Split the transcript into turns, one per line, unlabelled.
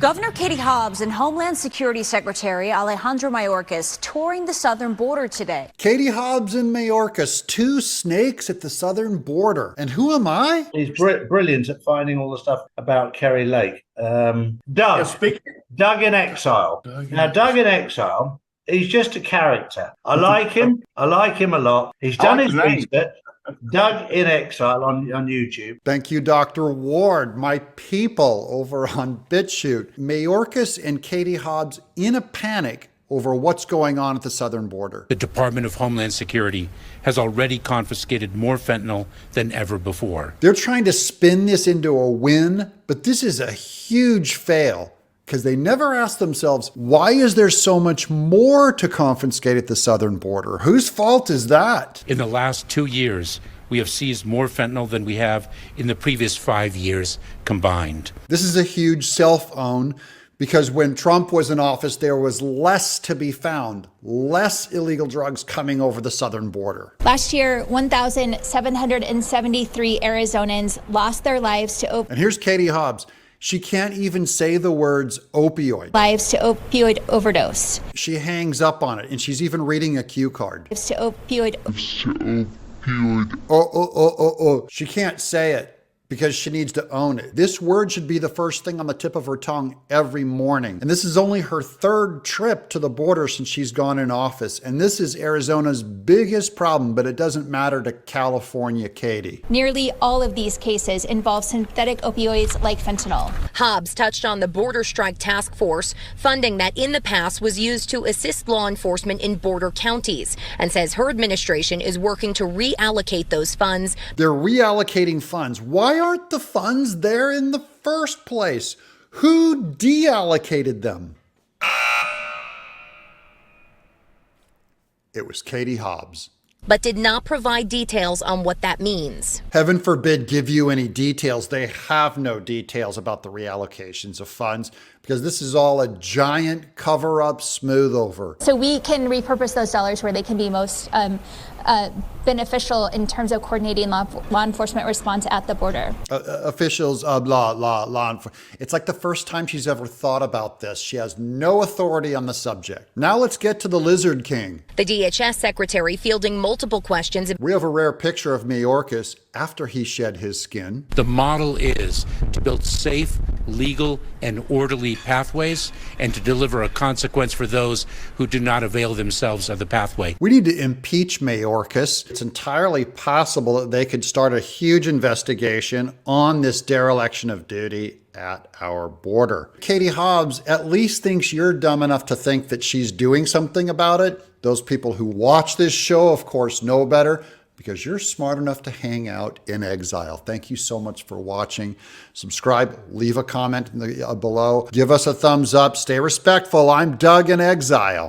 Governor Katie Hobbs and Homeland Security Secretary Alejandro Mayorkas touring the southern border today.
Katie Hobbs and Mayorkas, two snakes at the southern border. And who am I?
He's brilliant at finding all the stuff about Kerry Lake. Doug in Exile. Doug in Exile, he's just a character. I like him. I like him a lot. He's done his research. Doug in Exile on YouTube.
Thank you, Dr. Ward. My people over on BitChute. Mayorkas and Katie Hobbs in a panic over what's going on at the southern border.
The Department of Homeland Security has already confiscated more fentanyl than ever before.
They're trying to spin this into a win, but this is a huge fail, because they never ask themselves, why is there so much more to confiscate at the southern border? Whose fault is that?
In the last 2 years, we have seized more fentanyl than we have in the previous 5 years combined.
This is a huge self-own, because when Trump was in office, there was less to be found, less illegal drugs coming over the southern border.
Last year, 1,773 Arizonans lost their lives to
And here's Katie Hobbs. She can't even say the words opioid.
Lives to opioid overdose.
She hangs up on it, and she's even reading a cue card.
Lives to opioid.
She can't say it because she needs to own it. This word should be the first thing on the tip of her tongue every morning. And this is only her third trip to the border since she's gone in office. And this is Arizona's biggest problem, but it doesn't matter to California Katie.
Nearly all of these cases involve synthetic opioids like fentanyl.
Hobbs touched on the Border Strike Task Force, funding that in the past was used to assist law enforcement in border counties, and says her administration is working to reallocate those funds.
They're reallocating funds. Why aren't the funds there in the first place? Who deallocated them? It was Katie Hobbs.
But did not provide details on what that means.
Heaven forbid give you any details. They have no details about the reallocations of funds, because this is all a giant cover-up, smooth over.
So we can repurpose those dollars where they can be most beneficial in terms of coordinating law enforcement response at the border.
Officials, it's like the first time she's ever thought about this. She has no authority on the subject. Now let's get to the Lizard King.
The DHS secretary fielding multiple questions.
We have a rare picture of Mayorkas after he shed his skin.
The model is to build safe, legal, and orderly pathways, and to deliver a consequence for those who do not avail themselves of the pathway.
We need to impeach Mayorkas. It's entirely possible that they could start a huge investigation on this dereliction of duty at our border. Katie Hobbs at least thinks you're dumb enough to think that she's doing something about it. Those people who watch this show, of course, know better, because you're smart enough to hang out in exile. Thank you so much for watching. Subscribe, leave a comment below, give us a thumbs up, stay respectful. I'm Doug in Exile.